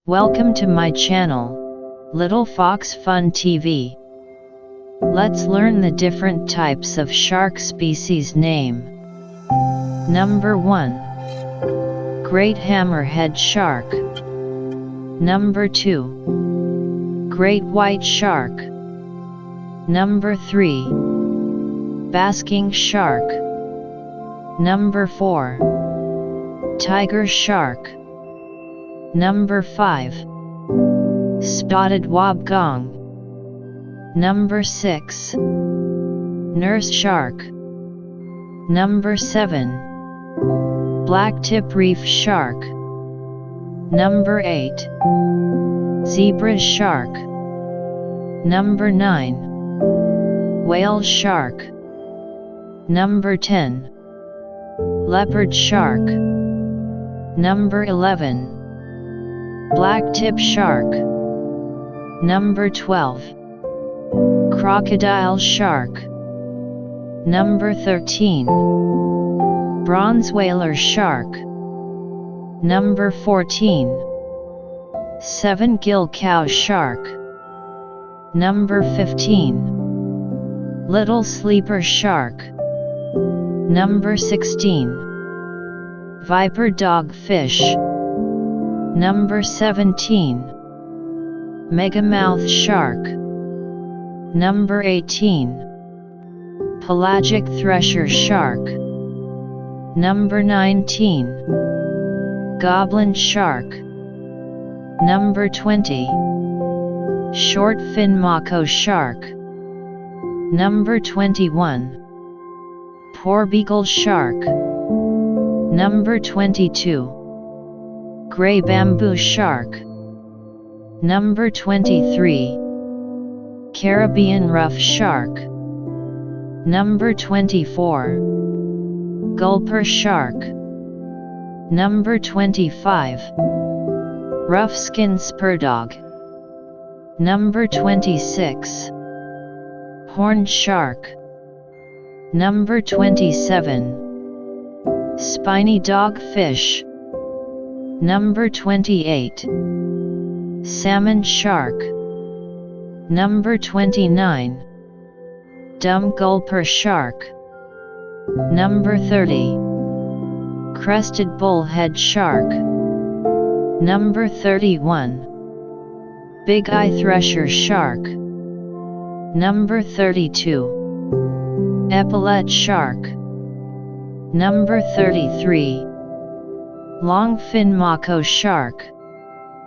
Welcome to my channel, Little Fox Fun TV. Let's learn the different types of shark species name. Number 1. Great hammerhead shark. Number 2. Great white shark. Number 3. Basking shark. Number 4. Tiger shark. Number 5. Spotted wabgong. Number 6. Nurse shark. Number 7. Black tip reef shark. Number 8. Zebra shark. Number 9. Whale shark. Number 10. Leopard shark. Number 11. Black tip shark. Number 12. Crocodile shark. Number 13. Bronze whaler shark. Number 14. Seven-gill cow shark. Number 15. Little sleeper shark. Number 16. Viper dogfish. Number 17. Megamouth shark. Number 18. Pelagic thresher shark. Number 19. Goblin shark. Number 20. Short fin mako shark. Number 21. Porbeagle shark. Number 22. Gray bamboo shark. Number 23. Caribbean rough shark. Number 24. Gulper shark. Number 25. Rough skin spurdog. Number 26. Horned shark. Number 27. Spiny dogfish. Number 28. Salmon shark. Number 29. Dumb gulper shark. Number 30. Crested bullhead shark. Number 31. Big eye thresher shark. Number 32. Epaulet shark. Number 33. Long fin mako shark.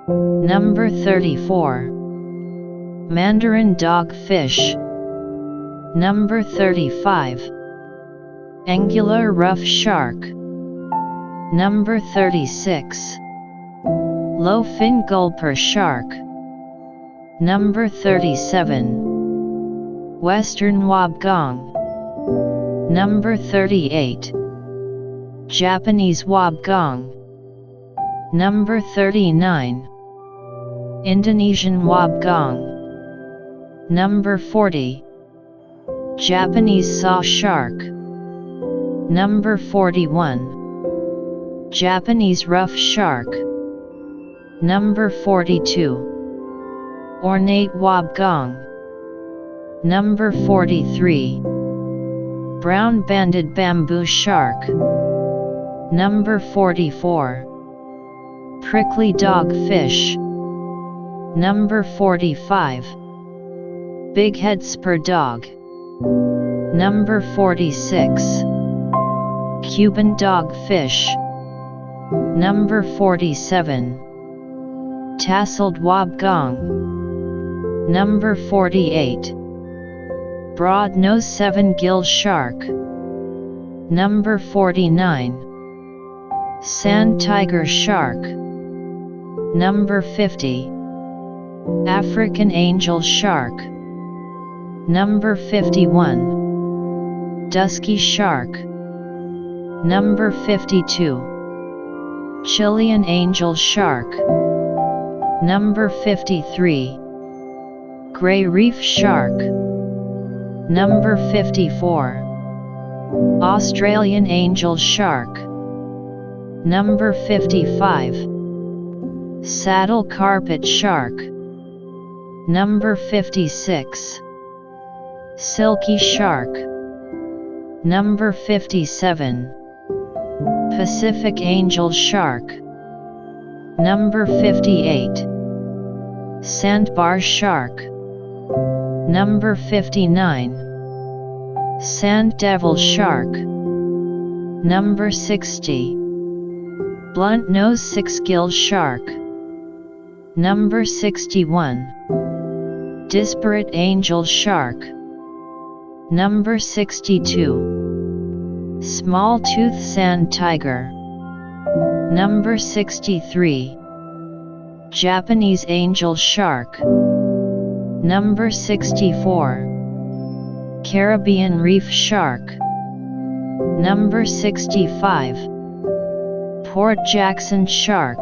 Number 34. Mandarin dogfish. Number 35. Angular rough shark. Number 36. Low fin gulper shark. Number 37. Western wabgong. Number 38. Japanese wabgong. Number 39. Indonesian wabgong. Number 40. Japanese saw shark. Number 41. Japanese rough shark. Number 42. Ornate wabgong. Number 43. Brown banded bamboo shark. Number 44. Prickly dogfish. Number 45. Bighead spur dog. Number 46. Cuban dogfish. Number 47. Tasseled wabgong. Number 48. Broad-nose seven-gill shark. Number 49. Sand tiger shark. Number 50. African angel shark. Number 51. Dusky shark. Number 52. Chilean angel shark. Number 53. Gray reef shark. Number 54. Australian angel shark. Number 55. Saddle carpet shark. Number 56. Silky shark. Number 57. Pacific angel shark. Number 58. Sandbar shark. Number 59. Sand devil shark. Number 60. Blunt nose six-gill shark. Number 61. Disparate angel shark. Number 62. Small tooth sand tiger. Number 63. Japanese angel shark. Number 64. Caribbean reef shark. Number 65. Port Jackson shark.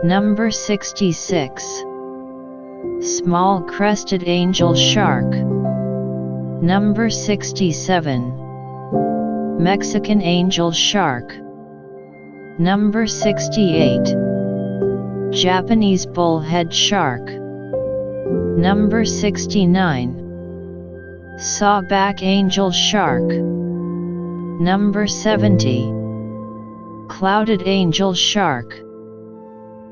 Number 66. Small crested angel shark. Number 67. Mexican angel shark. Number 68. Japanese bullhead shark. Number 69. Sawback angel shark. Number 70. Clouded angel shark.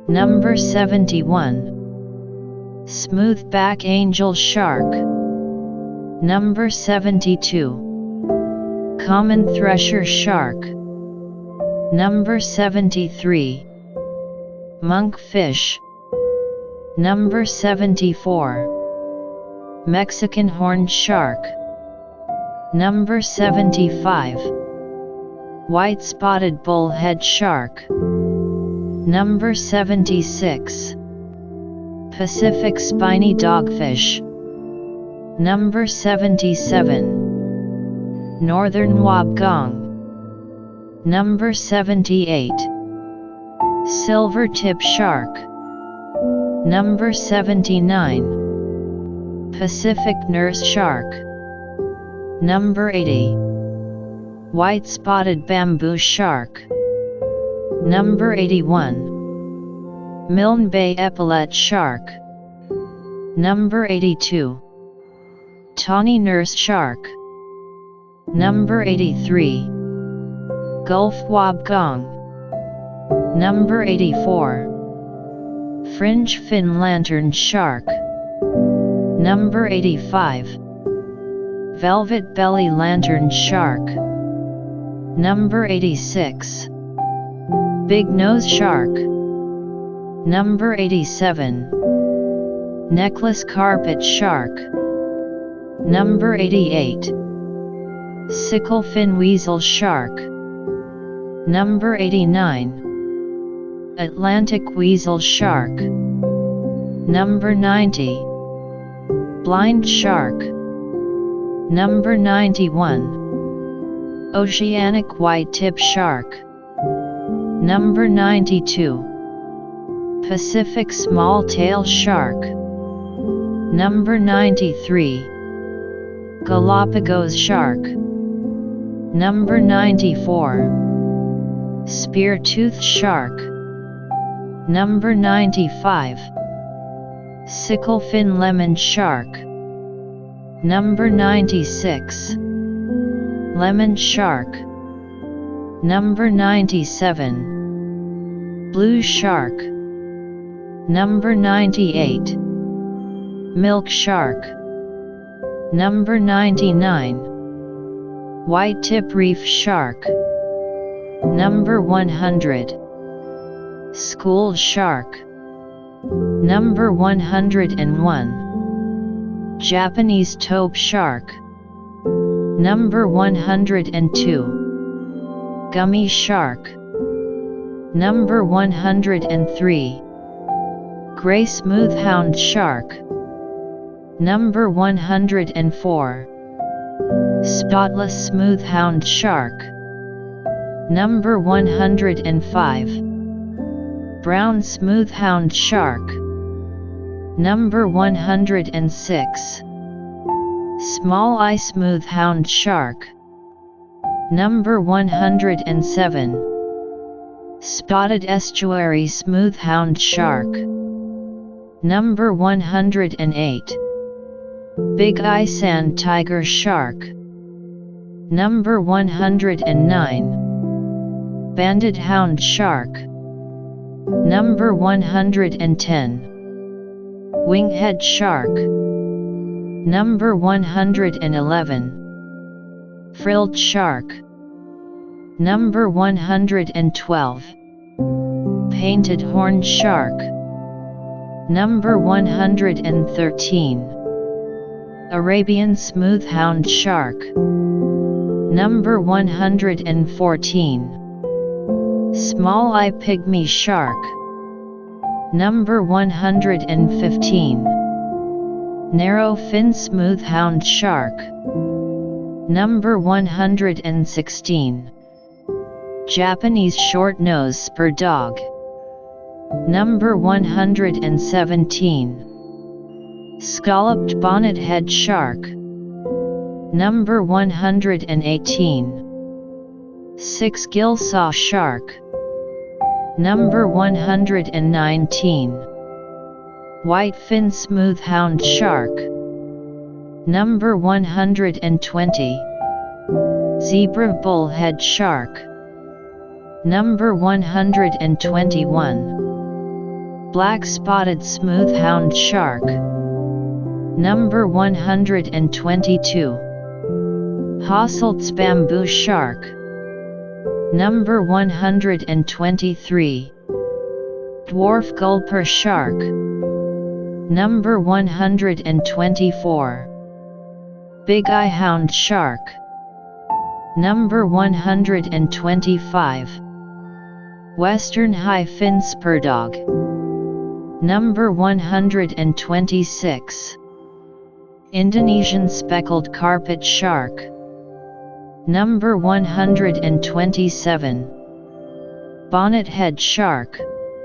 Number 71. Smoothback angel shark. Number 72. Common thresher shark. Number 73. Monkfish. Number 74. Mexican horned shark. Number 75. White spotted bullhead shark. Number 76. Pacific spiny dogfish. Number 77. Northern wabgong. Number 78. Silver tip shark. Number 79. Pacific nurse shark. Number 80. White spotted bamboo shark. Number 81. Milne Bay epaulet shark. Number 82. Tawny nurse shark. Number 83. Gulf wabgong. Number 84. Fringe fin lantern shark. Number 85. Velvet belly lantern shark. Number 86. Big nose shark. Number 87. Necklace carpet shark. Number 88. Sickle fin weasel shark. Number 89. Atlantic weasel shark. Number 90. Blind shark. Number 91. Oceanic white tip shark. Number 92. Pacific small tail shark. Number 93. Galapagos shark. Number 94. Spear tooth shark. Number 95. Sickle fin lemon shark. Number 96. Lemon shark. Number 97. Blue shark. Number 98. Milk shark. Number 99. White tip reef shark. Number 100. School shark. Number 101. Japanese taupe shark. Number 102. Gummy shark. Number 103. Gray smoothhound shark. Number 104. Spotless smoothhound shark. Number 105. Brown smoothhound shark. Number 106. Small eye smoothhound shark. Number 107. Spotted estuary smoothhound shark. Number 108. Big eye sand tiger shark. Number 109. Banded hound shark. Number 110. Winghead shark. Number 111. Frilled shark. Number 112. Painted horn shark. Number 113. Arabian smoothhound shark. Number 114. Small eye pygmy shark. Number 115. Narrow fin smoothhound shark. Number 116. Japanese short-nosed spur dog. Number 117. Scalloped bonnethead shark. Number 118. Six-gill saw shark. Number 119. Whitefin smoothhound shark. Number 120. Zebra bullhead shark. Number 121. Black spotted smoothhound shark. Number 122. Hasselt's bamboo shark. Number 123. Dwarf gulper shark. Number 124. Big eye hound shark. Number 125. Western high fin spur dog. Number 126. Indonesian speckled carpet shark. Number 127. Bonnethead shark.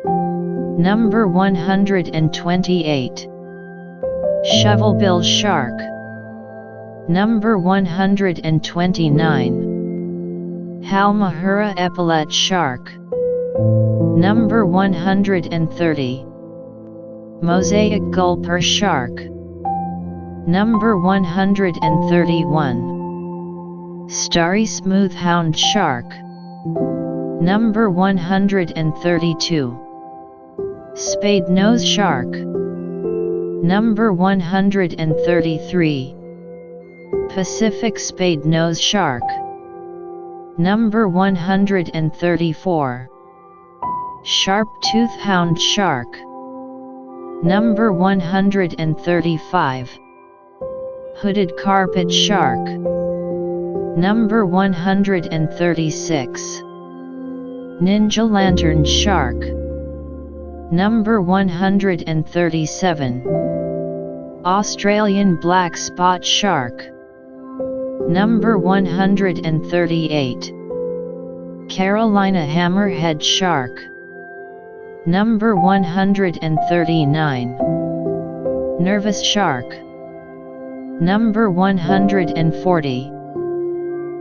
Number 128. Shovelbill shark. Number 129. Halmahera epaulet shark. Number 130. Mosaic gulper shark. Number 131. Starry smoothhound shark. Number 132. Spade nose shark. Number 133. Pacific spade nose shark. Number 134. Sharp tooth hound shark. Number 135. Hooded carpet shark. Number 136. Ninja lantern shark. Number 137. Australian black spot shark. Number 138. Carolina hammerhead shark. Number 139. Nervous shark. Number 140.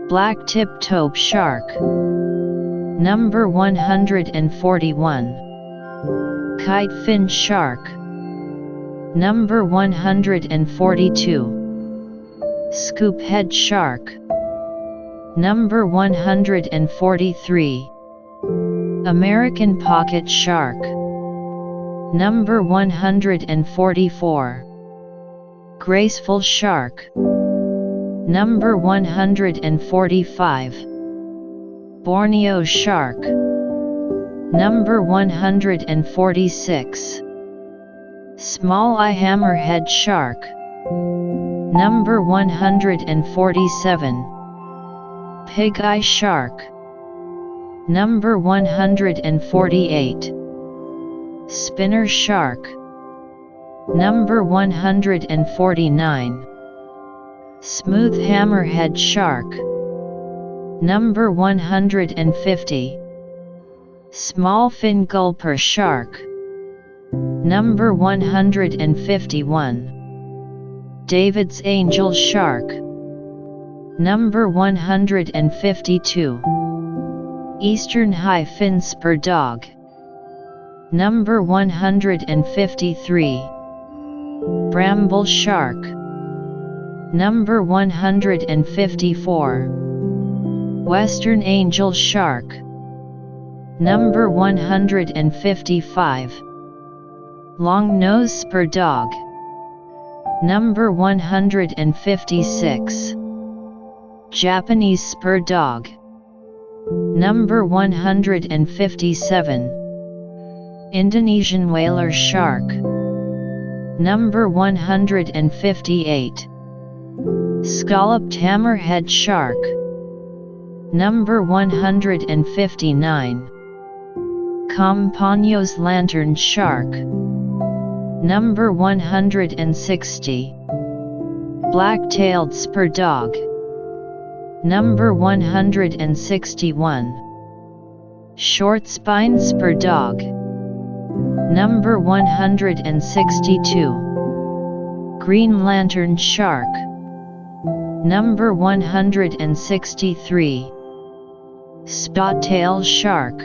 Black tip-toed shark. Number 141. Kite fin shark. Number 142. Scoop head shark. Number 143. American pocket shark. Number 144. Graceful shark. Number 145. Borneo shark. Number 146. Small eye hammerhead shark. Number 147. Pig eye shark. Number 148. Spinner shark. Number 149. Smooth hammerhead shark. Number 150. Small fin gulper shark. Number 151. David's angel shark. Number 152. Eastern high fin spur dog. Number 153. Bramble shark. Number 154. Western angel shark. Number 155. Long-nosed spur dog. Number 156. Japanese spur dog. Number 157. Indonesian whaler shark. Number 158. Scalloped hammerhead shark. Number 159. Campaños lantern shark. Number 160. Black-tailed spur dog. Number 161. Short-spined spur dog. Number 162. Green lantern shark. Number 163. Spot-tail shark.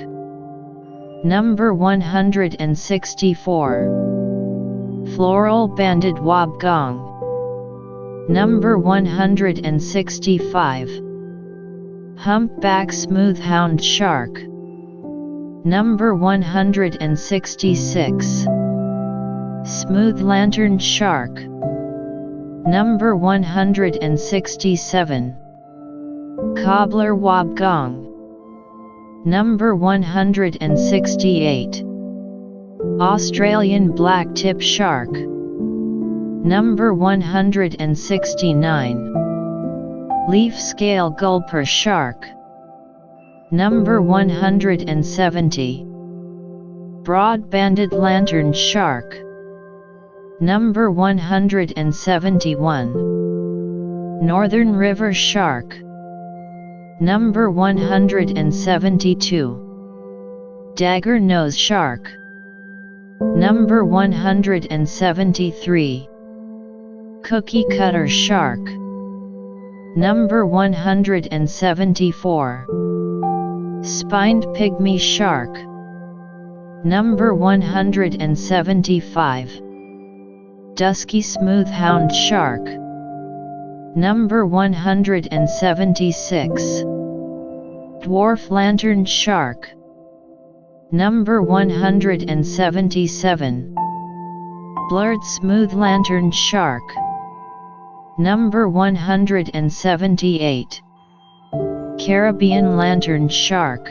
Number 164. Floral banded wabgong. Number 165. Humpback smoothhound shark. Number 166. Smooth lantern shark. Number 167. Cobbler wabgong. Number 168. Australian black-tip shark. Number 169. Leaf scale gulper shark. Number 170. Broad-banded lantern shark. Number 171. Northern river shark. Number 172. Dagger nose shark. Number 173. Cookie cutter shark. Number 174. Spined pygmy shark. Number 175. Dusky smoothhound shark. Number 176. Dwarf lantern shark. Number 177. Blurred smooth lantern shark. Number 178. Caribbean lantern shark.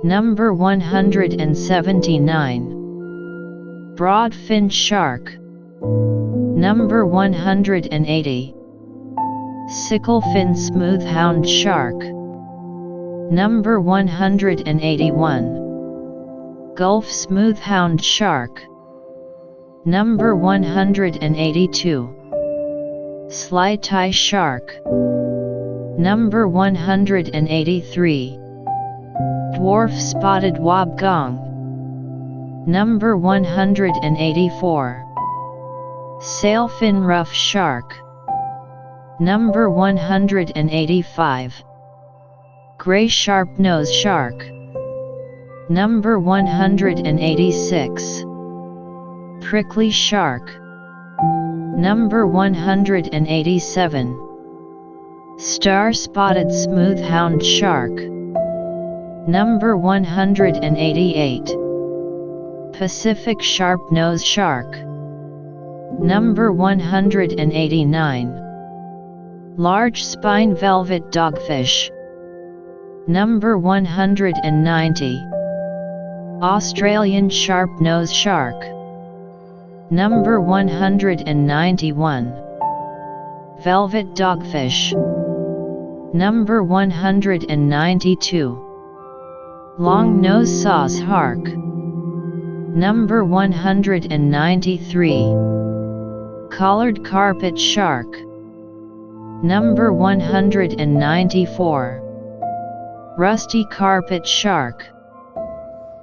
Number 179. Broad-fin shark. Number 180. Sickle-fin smoothhound shark. Number 181. Gulf smoothhound shark. Number 182. Sly-tie shark. Number 183. Dwarf spotted wabgong. Number 184. Sailfin rough shark. Number 185. Gray sharp-nosed shark. Number 186. Prickly shark. Number 187. Star-spotted smoothhound shark. Number 188. Pacific sharp-nosed shark. Number 189. Large spine velvet dogfish. Number 190. Australian sharp-nosed shark. Number 191. Velvet dogfish. Number 192. Long-nosed sawshark. Number 193. Collared carpet shark. Number 194. Rusty carpet shark.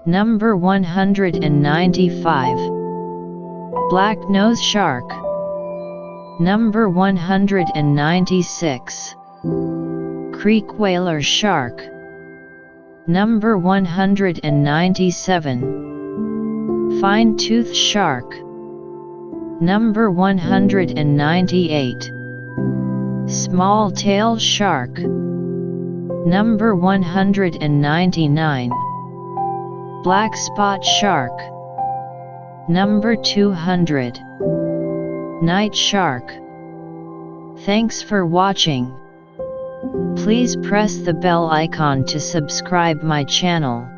Number 195. Black nose shark. Number 196. Creek whaler shark. Number 197. Fine-tooth shark. Number 198. Small-tail shark. Number 199. Black spot shark. Number 200. Night shark. Thanks for watching. Please press the bell icon to subscribe my channel.